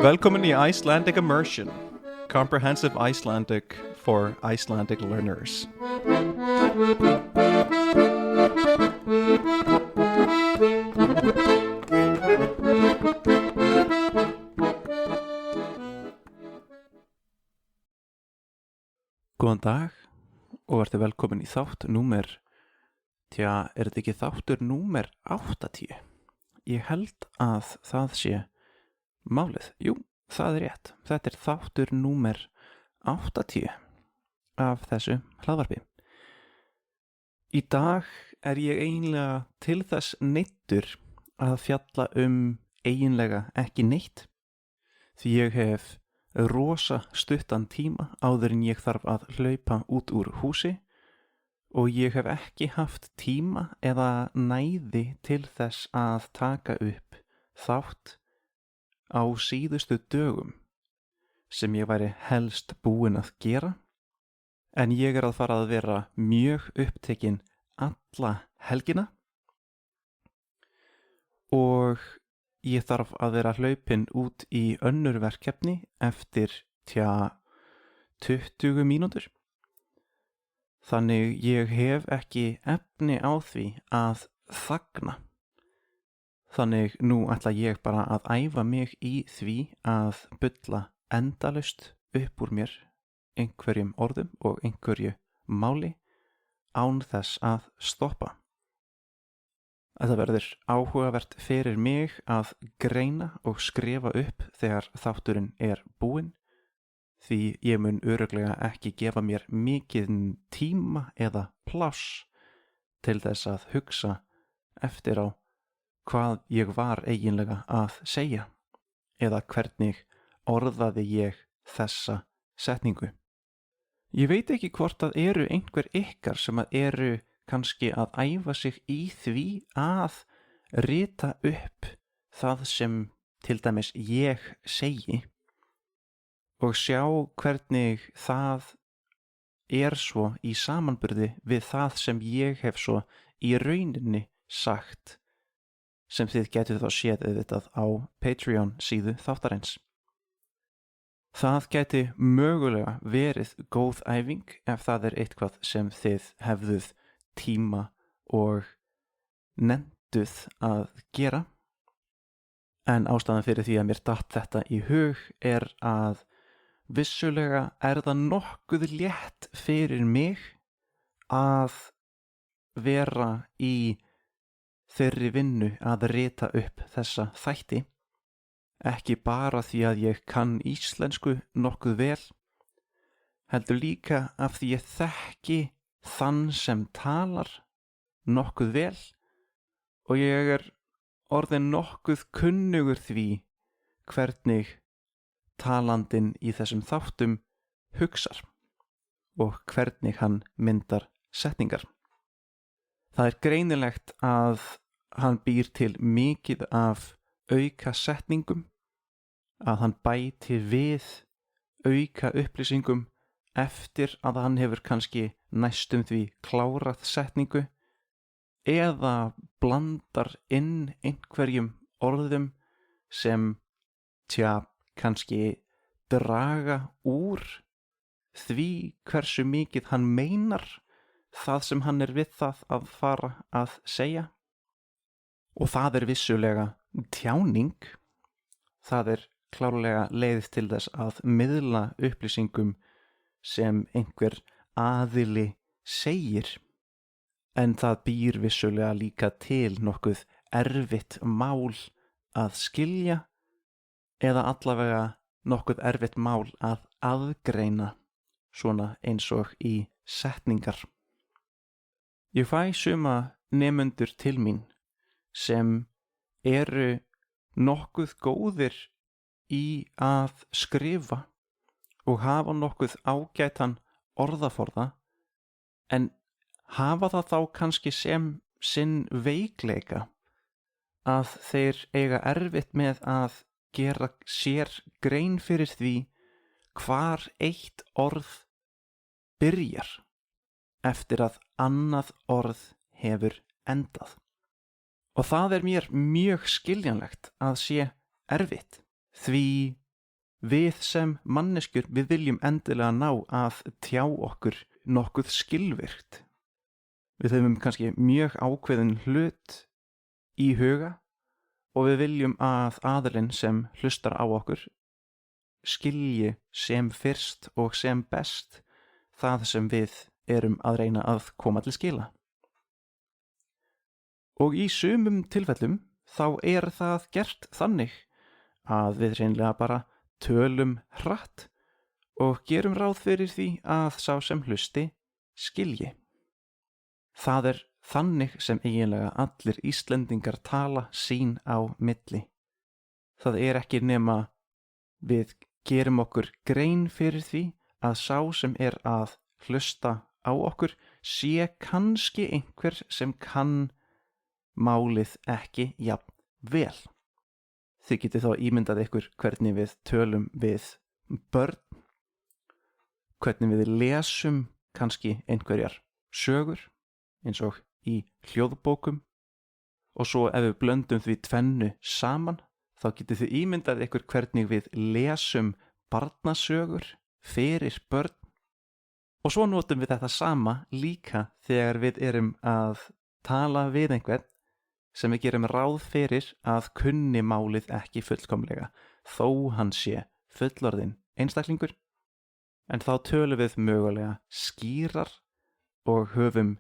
Velkomin í Icelandic Immersion, comprehensive Icelandic for Icelandic learners. Góðan dag og verður velkomin í þátt númer, er þetta ekki þáttur númer 80? Ég held að það sé málið. Jú, það er rétt. Þetta er þáttur númer 80 af þessu hlaðvarpi. Í dag er ég eiginlega til þess neyddur að fjalla eiginlega ekki neitt, því ég hef rosa stuttan tíma áður en ég þarf að hlaupa út úr húsi og ég hef ekki haft tíma eða næði til þess að taka upp þátt á síðustu dögum sem ég væri helst búinn að gera, en ég er að fara að vera mjög upptekinn alla helgina og ég þarf að vera hlaupinn út í önnur verkefni eftir 20 mínútur. Þannig ég hef ekki efni á því að þagna. Þannig nú ætla ég bara að æfa mig í því að bulla endalaust upp úr mér einhverjum orðum og einhverju máli án þess að stoppa. Þetta verður áhugavert fyrir mig að greina og skrifa upp þegar þátturinn er búinn, því ég mun örugglega ekki gefa mér mikinn tíma eða pláss til þess að hugsa eftir á hvað ég var eiginlega að segja eða hvernig orðaði ég þessa setningu. Ég veit ekki hvort að eru einhver ykkar sem að eru kannski að æfa sig í því að rita upp það sem til dæmis ég segi og sjá hvernig það er svo í samanburði við það sem ég hef svo í rauninni sagt, sem þið getur þá séð auðvitað á Patreon síðu þáttarins. Það gæti mögulega verið góð æfing ef það er eitthvað sem þið hefðuð tíma og nennduð að gera, en ástæðan fyrir því að mér datt þetta í hug er að vissulega er það nokkuð létt fyrir mig að vera í þeirri vinnu að rita upp þessa þætti, ekki bara því að ég kann íslensku nokkuð vel, heldur líka af því ég þekki þann sem talar nokkuð vel og ég er orðinn nokkuð kunnugur því hvernig talandinn í þessum þáttum hugsar og hvernig hann myndar setningar. Það er greinilegt að hann býr til mikið af auka setningum, að hann bæti við auka upplýsingum eftir að hann hefur kannski næstum því klárað setningu eða blandar inn einhverjum orðum sem kannski draga úr því hversu mikið hann meinar það sem hann er við það að fara að segja. Og það er vissulega tjáning, það er klárlega leið til þess að miðla upplýsingum sem einhver aðili segir, en það býr vissulega líka til nokkuð erfitt mál að skilja eða allavega nokkuð erfitt mál að aðgreina, svona eins og í setningar. Ég fæ suma nemendur til mín sem eru nokkuð góðir í að skrifa og hafa nokkuð ágætan orðaforða, en hafa það þá kannski sem sinn veikleika að þeir eiga erfitt með að gera sér grein fyrir því hvar eitt orð byrjar eftir að annað orð hefur endað. Og það mér mjög skiljanlegt að sé erfitt, því við sem manneskjur við viljum endilega ná að tjá okkur nokkuð skilvirkt. Við höfum kannski mjög ákveðin hlut í huga og við viljum að aðilinn sem hlustar á okkur skilji sem fyrst og sem best það sem við erum að reyna að koma til skila. Og í sumum tilfellum þá það gert þannig að við hreinlega bara tölum hratt og gerum ráð fyrir því að sá sem hlusti skilji. Það þannig sem eiginlega allir Íslendingar tala sín á milli. Það ekki nema við gerum okkur grein fyrir því að sá sem að hlusta á okkur sé kannski einhver sem kann málið ekki jafn vel. Þið getið þá ímyndað ykkur hvernig við tölum við börn, hvernig við lesum kannski einhverjar sögur eins og í hljóðbókum og svo ef við blöndum því tvennu saman þá getið þið ímyndað ykkur hvernig við lesum barnasögur fyrir börn og svo notum við þetta sama líka þegar við erum að tala við einhvern sem við gerum ráð fyrir að kunni málið ekki fullkomlega þó hann sé fullorðinn einstaklingur en þá tölum við mögulega skýrar og höfum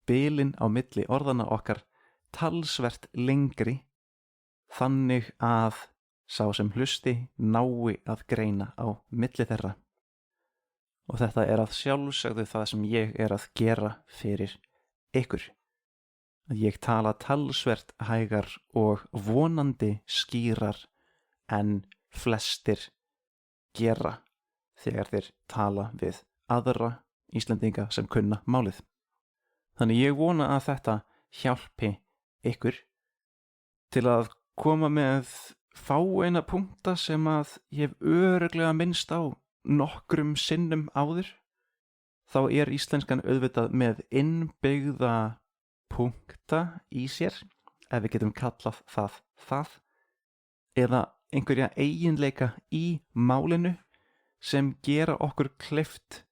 bilin á milli orðana okkar talsvert lengri þannig að sá sem hlusti nái að greina á milli þeirra. Og þetta að sjálfsögðu það sem ég að gera fyrir ykkur. Að ég tala talsvert hægar og vonandi skýrar en flestir gera þegar þeir tala við aðra Íslendinga sem kunna málið. Þannig ég vona að þetta hjálpi ykkur til að koma með fáeina punkta sem að ég hef örugglega minnst á nokkrum sinnum áður. Þá íslenskan auðvitað með innbyggða punkta í sér, ef við getum kallað það, eða einhverja eiginleika í málinu sem gera okkur kleift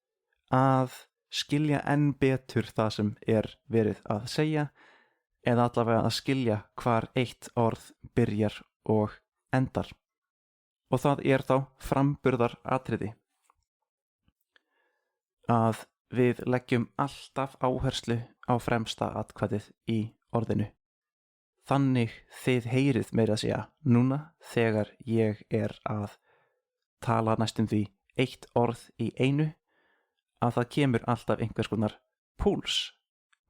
að skilja enn betur það sem verið að segja eða allavega að skilja hvar eitt orð byrjar og endar. Og það þá framburðaratriði. Að við leggjum alltaf áherslu á fremsta atkvæðið í orðinu. Þannig þið heyrið meira að segja núna þegar ég að tala næstum því eitt orð í einu að það kemur alltaf einhvers konar púls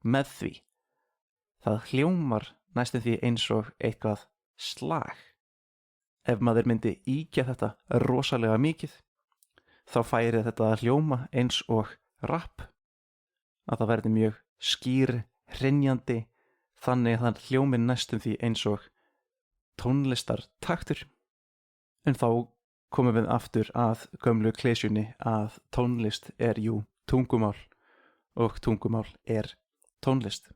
með því. Það hljómar næstum því eins og eitthvað slag. Ef maður myndi íkja þetta rosalega mikið, þá færi þetta að hljóma eins og rapp, að það verði mjög skýr, hrynjandi, þannig að það hljómi næstum því eins og tónlistartaktur. En þá komum við aftur að gömlu klisjunni að tónlist jú tungumál og tungumál tónlist.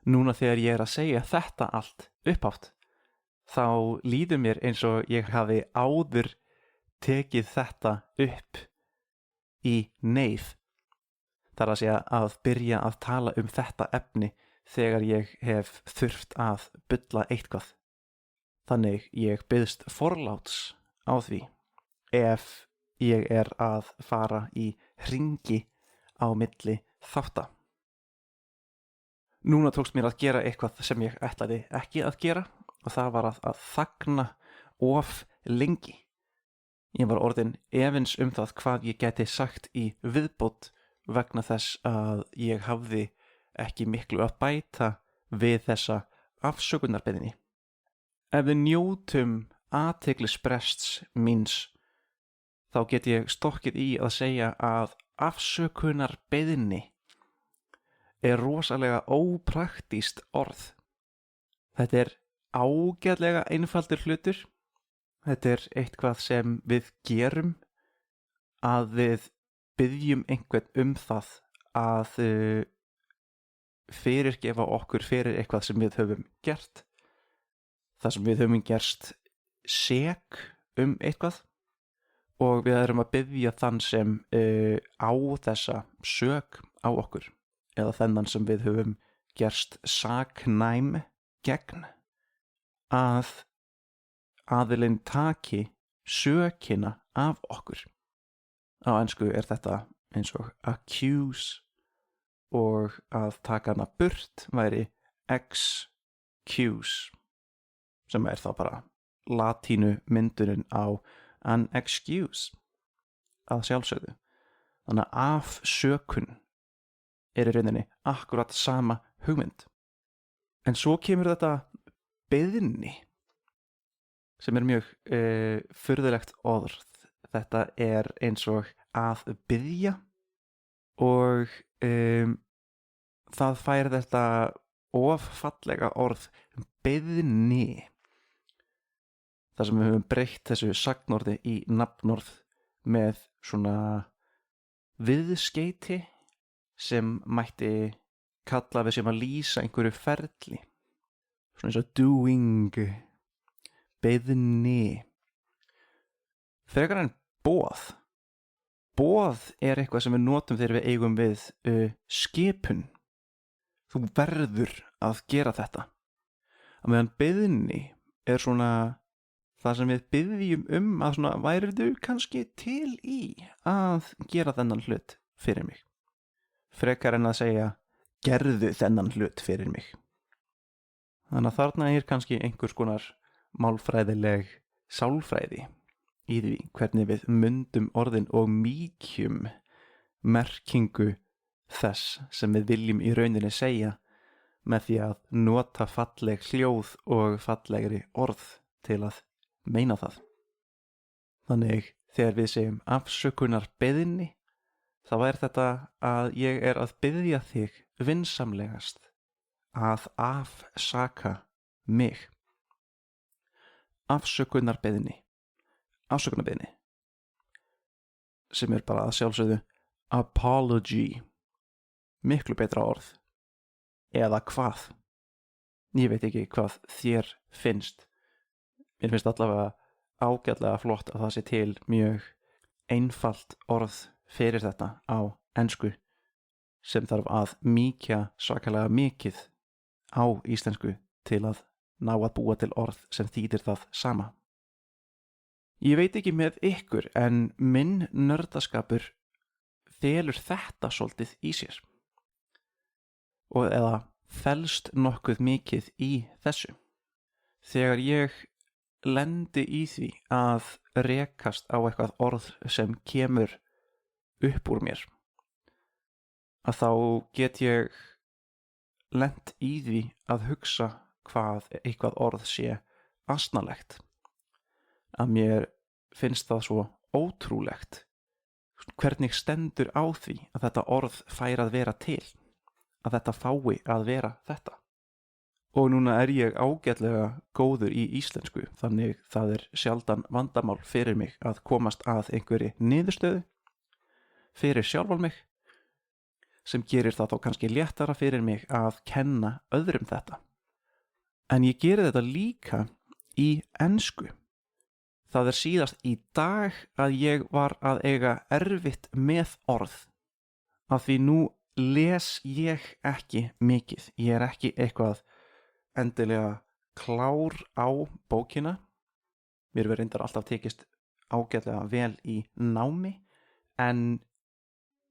Núna þegar ég að segja þetta allt upphátt, þá líður mér eins og ég hafi áður tekið þetta upp í neyð. Það að segja að byrja að tala þetta efni þegar ég hef þurft að bulla eitthvað. Þannig ég biðst forláts á því ef ég að fara í hringi á milli þátta. Núna tókst mér að gera eitthvað sem ég ætlaði ekki að gera og það var að þagna of lengi. Ég var orðinn efins það hvað ég gæti sagt í viðbót vegna þess að ég hafði ekki miklu að bæta við þessa afsökunarbeiðni. Ef við njótum athyglisbrests míns, þá get ég stokkið í að segja að afsökunarbeiðni rosalega ópraktískt orð. Þetta ágætlega einfaldur hlutur. Þetta eitthvað sem við gerum, að við biðjum einhvern það að fyrirgefa okkur fyrir eitthvað sem við höfum gert, það sem við höfum gerst sek eitthvað, og við erum að biðja þann sem á þessa sök á okkur, eða þennan sem við höfum gerst saknæm gegn, að aðilinn taki sökina af okkur. Á ensku þetta eins og accuse, og að taka hana burt væri excuse, sem þá bara latínu myndunin á an excuse, að sjálfsögðu. Þannig að afsökun í rauninni akkurat sama hugmynd. En svo kemur þetta biðni, sem mjög furðulegt orð. Þetta eins og að biðja, og það fær þetta fallega orð biðni, þar sem við höfum breytt þessu sagnorði í nafnorð með svona viðskeyti sem mætti kalla við sem að lýsa einhverju ferli, svona eins og doing, biðni. Frekar en boð. Boð eitthvað sem við notum þegar við eigum við skipun. Þú verður að gera þetta. Að meðan biðni svona það sem við biðjum að svona, værirðu kannski til í að gera þennan hlut fyrir mig. Frekar en að segja, gerðu þennan hlut fyrir mig. Þannig að þarna kannski einhvers konar málfræðileg sálfræði í því hvernig við mundum orðin og mýkjum merkingu þess sem við viljum í rauninni segja með því að nota falleg hljóð og fallegri orð til að meina það. Þannig þegar við segjum afsökunar biðni, þá þetta að ég að biðja þig vinsamlegast að afsaka mig. Afsökunarbiðni, sem bara að sjálfsögðu apology, miklu betra orð, eða hvað. Ég veit ekki hvað þér finnst. Mér finnst allavega ágætlega flott að það sé til mjög einfalt orð fyrir þetta á ensku, sem þarf að mýkja svakalega mikið á íslensku til að ná að búa til orð sem þýðir það sama. Ég veit ekki með ykkur, en minn nördaskapur felur þetta svolítið í sér, og eða felst nokkuð mikið í þessu. Þegar ég lendi í því að rekast á eitthvað orð sem kemur upp úr mér, að þá get ég lent í því að hugsa hvað eitthvað orð sé asnalegt, að mér finnst það svo ótrúlegt hvernig stendur á því að þetta orð fær að vera til, að þetta fái að vera þetta. Og núna ég ágætlega góður í íslensku, þannig það sjaldan vandamál fyrir mig að komast að einhverri niðurstöðu fyrir sjálfan mig, sem gerir það þá kannski léttara fyrir mig að kenna öðrum þetta. En ég geri þetta líka í ensku. Það síðast í dag að ég var að eiga erfitt með orð, af því nú les ég ekki mikið. Ég ekki eitthvað endilega klár á bókina. Mér verður reyndar alltaf tekist ágætlega vel í námi, en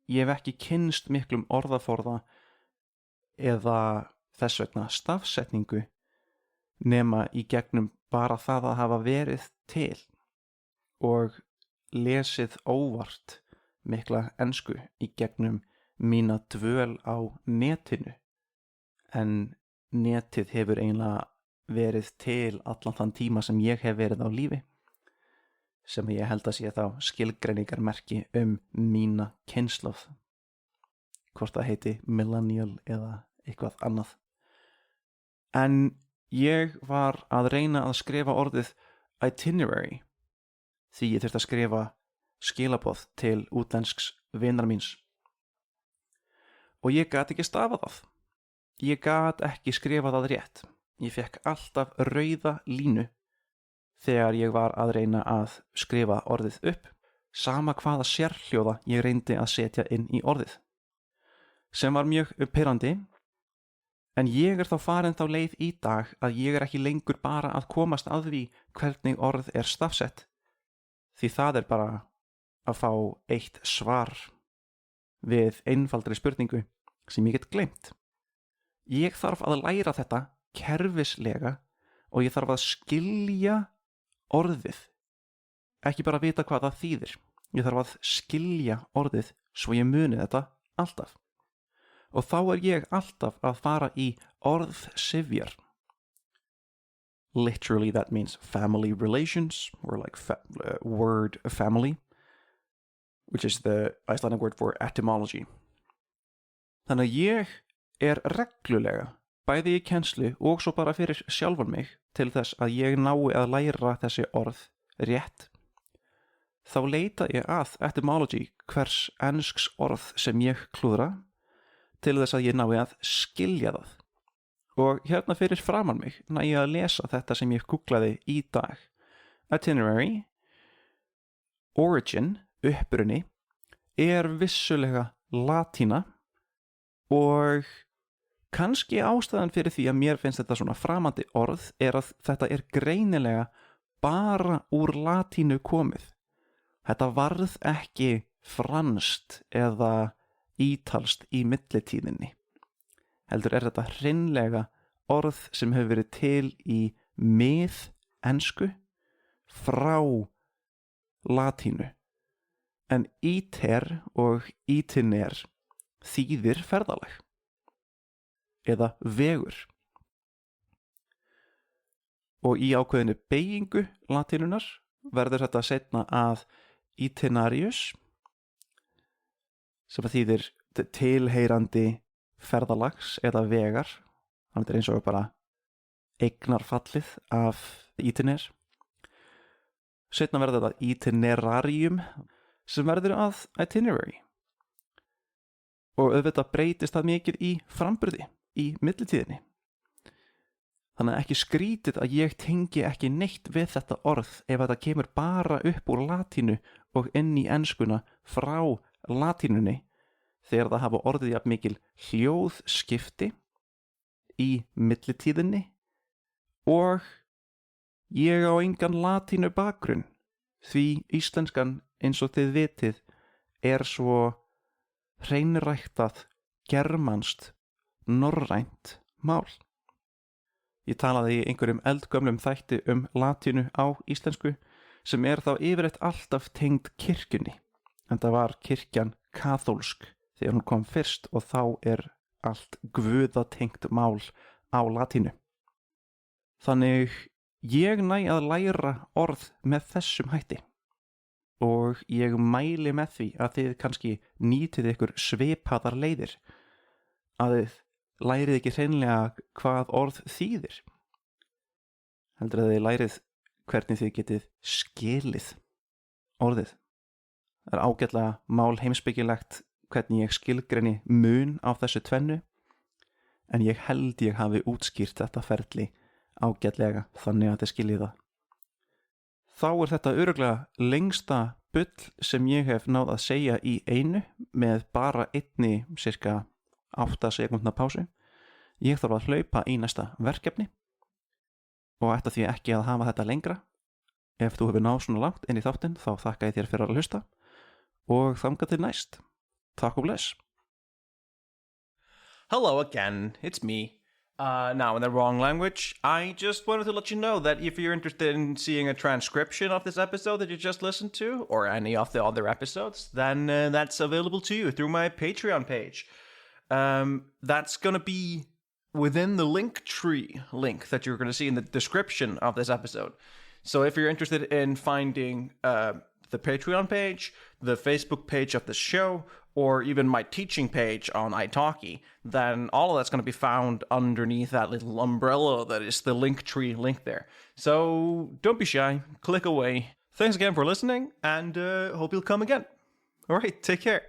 ég hef ekki kynnst miklum orðaforða eða þess vegna stafsetningu nema í gegnum bara það að hafa verið til og lesið óvart mikla ensku í gegnum mína dvöl á netinu. En netið hefur eiginlega verið til allan þann tíma sem ég hef verið á lífi, sem ég held að sé þá skilgreiningarmerki mína kynslóð, hvort það heiti millennial eða eitthvað annað. En ég var að reyna að skrifa orðið itinerary, því ég þurfti að skrifa skilaboð til útlensks vinar míns, og ég gat ekki stafað það. ég gat ekki skrifað það rétt. Ég fekk alltaf rauða línu þegar ég var að reyna að skrifa orðið upp, sama hvaða sérhljóða ég reyndi að setja inn í orðið. Sem var mjög pirrandi, en ég þá farin þá leið í dag að ég ekki lengur bara að komast að því hvernig orð stafsett, því það bara að fá eitt svar við einfaldri spurningu sem ég get gleymt. Ég þarf að læra þetta kerfislega og ég þarf að skilja orðið, ekki bara vita hvað það þýðir. Ég þarf að skilja orðið svo ég muni þetta alltaf. Og þá ég alltaf að fara í orðsifjar. Literally that means family relations, or like word family, which is the Icelandic word for etymology. Þannig að ég reglulega, bæði í kennslu og svo bara fyrir sjálfan mig, til þess að ég nái að læra þessi orð rétt. Þá leita ég að etymology hvers ensks orð sem ég klúðra, til þess að ég nái að skilja það. Og hérna fyrir framan mig næ ég að lesa þetta sem ég googlaði í dag. Itinerary, origin, uppruni, vissulega latína og kannski ástæðan fyrir því að mér finnst þetta svona framandi orð að þetta greinilega bara úr latínu komið. Þetta varð ekki franskt eða ítalskt í millitíðinni. Heldur þetta hreinlega orð sem hefur verið til í mið-ensku frá latínu. En iter og itiner þýðir ferðalag eða vegur. Og í ákveðinu beygingu latínunar verður þetta seinna að itinerarius, sem þýðir tilheyrandi ferðalags eða vegar. Þannig eins og bara eignarfallið af itiner. Seinna verður þetta itinerarium sem verður að itinerary. Og auðvitað breytist það mikið í framburði, í millitíðinni. Þannig að ekki skrítið að ég tengi ekki neitt við þetta orð ef þetta kemur bara upp úr latínu og inn í enskuna frá latínunni, þegar það hafa orðið jafn mikil hljóðskipti í millitíðinni og ég á engan latínu bakgrunn, því íslenskan eins og þið vitið svo hreinræktað germanskt norrænt mál. Ég talaði í einhverjum eldgömlum þætti latínu á íslensku sem þá yfirleitt alltaf tengd kirkjunni, en það var kirkjan kaþólsk þegar hún kom fyrst og þá allt guðatengt mál á latínu. Þannig ég næ að læra orð með þessum hætti og ég mæli með því að þið kannski nýtið ykkur svipaðar leiðir, að þið lærið ekki hreinlega hvað orð þýðir, heldur að þið lærið hvernig þið getið skilið orðið. Það ágætlega mál heimspekilegt hvernig ég skilgreini mun á þessu tvennu, en ég held ég hafi útskýrt þetta ferli ágætlega þannig að þið skiljið það. Þá þetta örugglega lengsta bull sem ég hef náð að segja í einu með bara einni cirka 8 sekúndna pásu. Ég þarf að hlaupa í næsta verkefni og ætla því ekki að hafa þetta lengra. Ef þú hefur náð svona langt inn í þáttinn þá þakka ég þér fyrir að hlusta og þangað til næst. Takk og bless. Hello again, it's me. Now in the wrong language. I just wanted to let you know that if you're interested in seeing a transcription of this episode that you just listened to, or any of the other episodes, then that's available to you through my Patreon page. That's going to be within the Linktree link that you're going to see in the description of this episode. So if you're interested in finding the Patreon page, the Facebook page of the show, or even my teaching page on italki, then all of that's going to be found underneath that little umbrella that is the Linktree link there. So don't be shy, click away. Thanks again for listening, and hope you'll come again. All right, take care.